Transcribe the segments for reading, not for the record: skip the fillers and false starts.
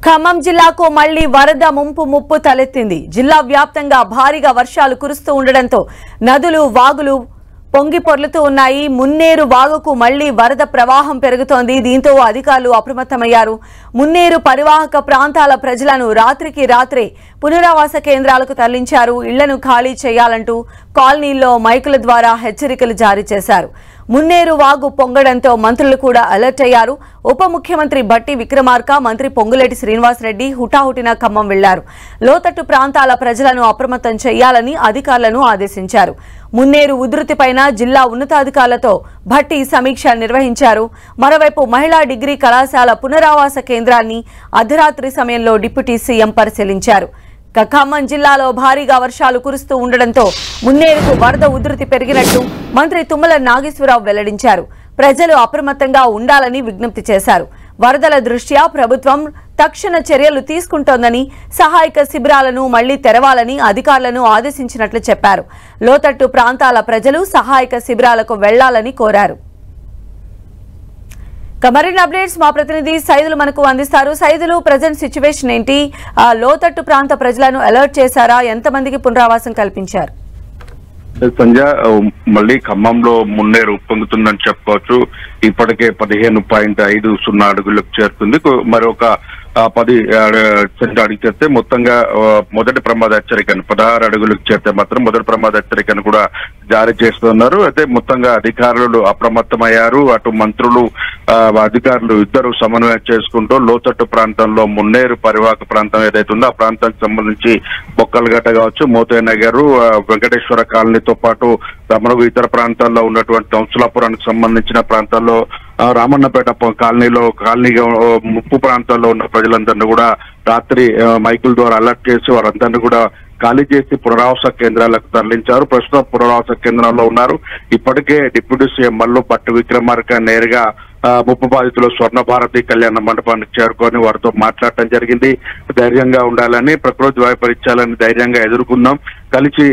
ఖమ్మం జిల్లాకు మళ్లీ వరద ముప్పు తలెత్తింది. జిల్లా వ్యాప్తంగా భారీగా వర్షాలు కురుస్తూ ఉండడంతో నదులు వాగులు పొంగి పొర్లుతూ ఉన్నాయి. మున్నేరు వాగుకు మళ్లీ వరద ప్రవాహం పెరుగుతోంది. దీంతో అధికారులు అప్రమత్తమయ్యారు. మున్నేరు పరివాహక ప్రాంతాల ప్రజలను రాత్రికి రాత్రే పునరావాస కేంద్రాలకు తరలించారు. ఇళ్లను ఖాళీ చేయాలంటూ కాలనీల్లో మైకుల ద్వారా హెచ్చరికలు జారీ చేశారు. మున్నేరు వాగు పొంగడంతో మంత్రులు కూడా అలర్ట్ అయ్యారు. ఉప ముఖ్యమంత్రి భట్టి విక్రమార్క, మంత్రి పొంగులేటి శ్రీనివాసరెడ్డి హుటాహుటిన ఖమ్మం వెళ్లారు. లోతట్టు ప్రాంతాల ప్రజలను అప్రమత్తం చేయాలని అధికారులను ఆదేశించారు. మున్నేరు ఉధృతిపైన జిల్లా ఉన్నతాధికారులతో భట్టి సమీక్ష నిర్వహించారు. మరోవైపు మహిళా డిగ్రీ కళాశాల పునరావాస కేంద్రాన్ని అర్ధరాత్రి సమయంలో డిప్యూటీ సీఎం పరిశీలించారు. ఖమ్మం జిల్లాలో భారీగా వర్షాలు కురుస్తూ ఉండడంతో మున్నేరుకు వరద ఉధృతి పెరిగినట్టు మంత్రి తుమ్మల నాగేశ్వరరావు వెల్లడించారు. ప్రజలు అప్రమత్తంగా ఉండాలని విజ్ఞప్తి చేశారు. వరదల దృష్ట్యా ప్రభుత్వం తక్షణ చర్యలు తీసుకుంటోందని, సహాయక శిబిరాలను మళ్లీ తెరవాలని అధికారులను ఆదేశించినట్లు చెప్పారు. లోతట్టు ప్రాంతాల ప్రజలు సహాయక శిబిరాలకు వెళ్లాలని కోరారు. మరిన్ని అప్డేట్స్ మా ప్రతినిధి సైదులు మనకు అందిస్తారు. సైదులు, ప్రజెంట్ సిచ్యువేషన్ ఏంటి? లోతట్టు ప్రాంత ప్రజలను అలర్ట్ చేశారా? ఎంతమందికి పునరావాసం కల్పించారు? సంజయ్, మళ్ళీ ఖమ్మంలో మున్నేరు ఉప్పొంగుతుందని చెప్పుకోవచ్చు. ఇప్పటికే 15.50 అడుగులకు చేరుతుంది. మరొక 10 అడుగు చేస్తే మొత్తంగా మొదటి ప్రమాద హెచ్చరికను 16 అడుగులకు చేస్తే మాత్రం మొదటి ప్రమాద హెచ్చరికను కూడా జారీ చేస్తున్నారు. అయితే మొత్తంగా అధికారులు అప్రమత్తమయ్యారు. అటు మంత్రులు, అధికారులు ఇద్దరు సమన్వయం చేసుకుంటూ లోతట్టు ప్రాంతంలో మున్నేరు పరివాహక ప్రాంతం ఏదైతే ఉందో ఆ ప్రాంతానికి సంబంధించి బొక్కలగట్ట కావచ్చు, మోతయ్య నగర్, వెంకటేశ్వర కాలనీతో పాటు రమణగు ఇతర ప్రాంతాల్లో ఉన్నటువంటి కంసులాపురానికి సంబంధించిన ప్రాంతాల్లో, రామన్నపేట కాలనీగా ముప్పు ప్రాంతాల్లో ఉన్న ప్రజలందరినీ కూడా రాత్రి మైకుల ద్వారా అలర్ట్ చేసి వారందరినీ కూడా ఖాళీ చేసి పునరావాస కేంద్రాలకు తరలించారు. ప్రస్తుతం పునరావాస కేంద్రాల్లో ఉన్నారు. ఇప్పటికే డిప్యూటీ సీఎం మల్లు భట్టి విక్రమార్క నేరుగా ముప్పు బాధితులు స్వర్ణ భారతి కళ్యాణ మండపానికి చేరుకొని వారితో మాట్లాడటం జరిగింది. ధైర్యంగా ఉండాలని, ప్రకృతి వైపరీత్యాలని ధైర్యంగా ఎదుర్కొందాం, కలిసి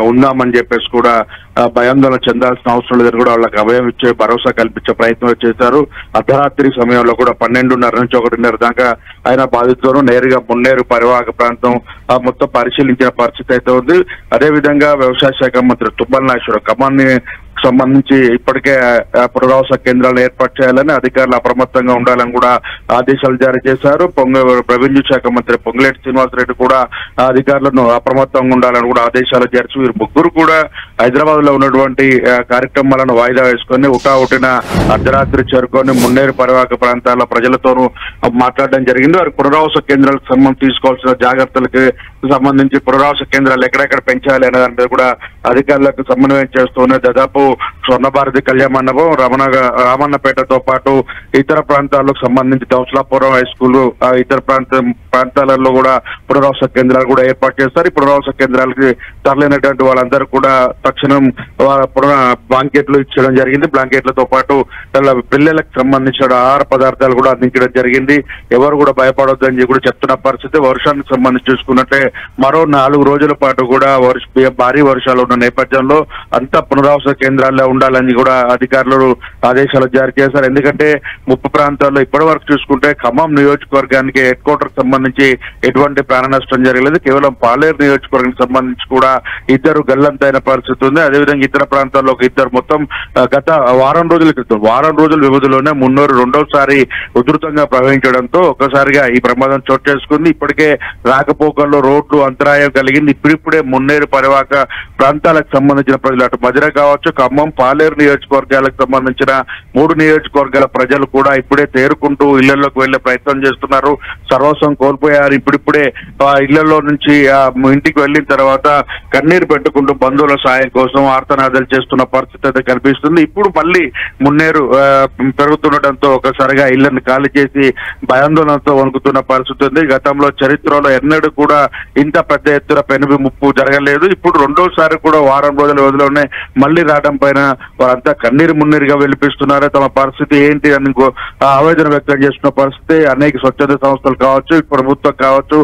ఉందామని చెప్పేసి కూడా భయాందోళన చెందాల్సిన అవసరం లేదని కూడా వాళ్ళకి అభయం ఇచ్చే భరోసా కల్పించే ప్రయత్నం చేశారు. అర్ధరాత్రి సమయంలో కూడా 12:30 నుంచి 1:30 దాకా ఆయన బాధితులను నేరుగా మున్నేరు పరివాహక ప్రాంతం మొత్తం పరిశీలించిన పరిస్థితి అయితే ఉంది. అదేవిధంగా వ్యవసాయ శాఖ మంత్రి తుమ్మల నాగేశ్వరరావు ఖమ్మాన్ని సంబంధించి ఇప్పటికే పునరావాస కేంద్రాలను ఏర్పాటు చేయాలని, అధికారులు అప్రమత్తంగా ఉండాలని కూడా ఆదేశాలు జారీ చేశారు. రెవెన్యూ శాఖ మంత్రి పొంగులేటి శ్రీనివాసరెడ్డి కూడా అధికారులను అప్రమత్తంగా ఉండాలని కూడా ఆదేశాలు జారీ. వీరు ముగ్గురు కూడా హైదరాబాద్ లో ఉన్నటువంటి కార్యక్రమాలను వాయిదా వేసుకొని హుటాహుటిన అర్ధరాత్రి చేరుకొని మున్నేరు పరివాహక ప్రాంతాల ప్రజలతోనూ మాట్లాడడం జరిగింది. వారి పునరావాస కేంద్రాలకు సంబంధించి తీసుకోవాల్సిన జాగ్రత్తలకు సంబంధించి పునరావాస కేంద్రాలు ఎక్కడెక్కడ పెంచాలి అనే దాని మీద కూడా అధికారులకు సమన్వయం చేస్తూనే దాదాపు స్వర్ణ భారతి కళ్యాణ మండపం, రామన్నపేటతో పాటు ఇతర ప్రాంతాలకు సంబంధించి కంసులాపురం హై స్కూల్, ఇతర ప్రాంతాలలో కూడా పునరావాస కేంద్రాలు కూడా ఏర్పాటు చేస్తారు. ఈ పునరావాస కేంద్రాలకి తరలినటువంటి వాళ్ళందరూ కూడా తక్షణం బ్లాంకెట్లు ఇచ్చడం జరిగింది. బ్లాంకెట్లతో పాటు పిల్లలకు సంబంధించిన ఆహార పదార్థాలు కూడా అందించడం జరిగింది. ఎవరు కూడా భయపడొద్దని కూడా చెప్తున్న పరిస్థితి. వర్షానికి సంబంధించి చూసుకున్నట్టే మరో 4 రోజుల పాటు కూడా భారీ వర్షాలు ఉన్న నేపథ్యంలో అంతా పునరావాస కేంద్రాల్లో ఉండాలని కూడా అధికారులు ఆదేశాలు జారీ చేశారు. ఎందుకంటే ముప్పు ప్రాంతాల్లో ఇప్పటి వరకు చూసుకుంటే ఖమ్మం నియోజకవర్గానికి హెడ్ క్వార్టర్ సంబంధించి ఎటువంటి ప్రాణ నష్టం జరగలేదు. కేవలం పాలేరు నియోజకవర్గానికి సంబంధించి కూడా 2 గల్లంతైన పరిస్థితి ఉంది. అదేవిధంగా ఇతర ప్రాంతాల్లో 2 మొత్తం గత వారం రోజుల వ్యవధిలోనే మున్నూరు రెండోసారి ఉధృతంగా ప్రవహించడంతో ఒక్కసారిగా ఈ ప్రమాదం చోటు చేసుకుంది. ఇప్పటికే రాకపోకల్లో రోడ్లు అంతరాయం కలిగింది. ఇప్పుడిప్పుడే మున్నేరు పరివాహక ప్రాంతాలకు సంబంధించిన ప్రజలు అటు మధిర కావచ్చు, ఖమ్మం, పాలేరు నియోజకవర్గాలకు సంబంధించిన 3 నియోజకవర్గాల ప్రజలు కూడా ఇప్పుడే తేరుకుంటూ ఇళ్లలోకి వెళ్లే ప్రయత్నం చేస్తున్నారు. సర్వస్వం కోల్పోయారు. ఇప్పుడిప్పుడే ఇళ్లలో నుంచి ఇంటికి వెళ్లిన తర్వాత కన్నీరు పెట్టుకుంటూ బంధువుల సాయం కోసం ఆర్తనాదాలు చేస్తున్న పరిస్థితి అయితే కనిపిస్తుంది. ఇప్పుడు మళ్ళీ మున్నేరు పెరుగుతుండటంతో ఒకసారిగా ఇళ్లను ఖాళీ చేసి భయాందోళనతో వణుకుతున్న పరిస్థితి ఉంది. గతంలో చరిత్రలో ఎన్నడూ కూడా ఇంత పెద్ద ఎత్తున పెనుగు ముప్పు జరగలేదు. ఇప్పుడు రెండోసారి కూడా వారం రోజుల వ్యవధిలోనే మళ్లీ రావడం రావడం పైన వారంతా కన్నీరు మున్నీరుగా వెలిపిస్తున్నారు. తమ పరిస్థితి ఏంటి అని ఆవేదన వ్యక్తం చేస్తున్న పరిస్థితి. అనేక స్వచ్ఛంద సంస్థలు కావచ్చు, ప్రభుత్వం కావచ్చు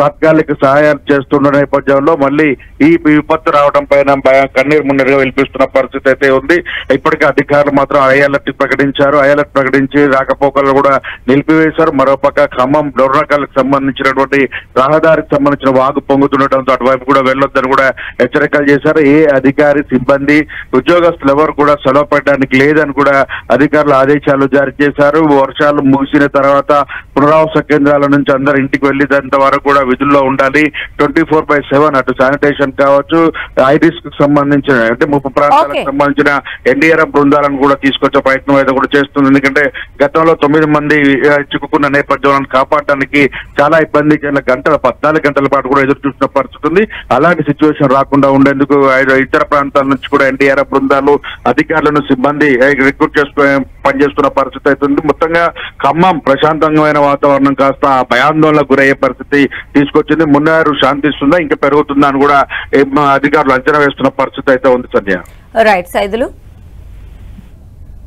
తాత్కాలిక సహాయాలు చేస్తున్న నేపథ్యంలో మళ్ళీ ఈ విపత్తు రావడం పైన కన్నీరు మున్నీరుగా వెలిపిస్తున్న పరిస్థితి అయితే ఉంది. ఇప్పటికే అధికారులు మాత్రం హై అలర్ట్ ప్రకటించారు. హై అలర్ట్ ప్రకటించి రాకపోకలు కూడా నిలిపివేశారు. మరోపక్క ఖమ్మం డోర్నకల్కి సంబంధించినటువంటి రహదారికి సంబంధించిన వాగు పొంగుతుండటంతో అటువైపు కూడా వెళ్లొద్దని కూడా హెచ్చరికలు చేశారు. ఏ అధికారి సిబ్బంది ఉద్యోగస్తులు ఎవరు కూడా సెలవు పెట్టడానికి లేదని కూడా అధికారులు ఆదేశాలు జారీ చేశారు. వర్షాలు ముగిసిన తర్వాత పునరావాస కేంద్రాల నుంచి అందరు ఇంటికి వెళ్లేంత వరకు కూడా విధుల్లో ఉండాలి. 24/7 అటు శానిటేషన్ కావచ్చు, హై రిస్క్ సంబంధించిన అంటే ముప్పు ప్రాంతాలకు సంబంధించిన ఎన్డీఆర్ఎఫ్ బృందాలను కూడా తీసుకొచ్చే ప్రయత్నం అయితే కూడా చేస్తుంది. ఎందుకంటే గతంలో 9 మంది చిక్కుకున్న నేపథ్యంలో కాపాడటానికి చాలా ఇబ్బంది 14 గంటల పాటు కూడా ఎదురు చూసిన పరిస్థితి ఉంది. అలాంటి సిచ్యువేషన్ రాకుండా ఉండేందుకు ఇతర ప్రాంతాల నుంచి కూడా ఎన్డీఆర్ఎఫ్ బృందాలు అధికారులను సిబ్బంది రిక్రూట్ చేసుకుని పనిచేస్తున్న పరిస్థితి అవుతుంది. మొత్తంగా ఖమ్మం ప్రశాంతమైన వాతావరణం కాస్త భయాందోళనకు గురయ్యే పరిస్థితి తీసుకొచ్చింది. మున్నేరు శాంతిస్తుందా ఇంకా పెరుగుతుందా అని కూడా అధికారులు అంచనా వేస్తున్న పరిస్థితి అయితే ఉంది సంధ్య. రైట్ సైదులు.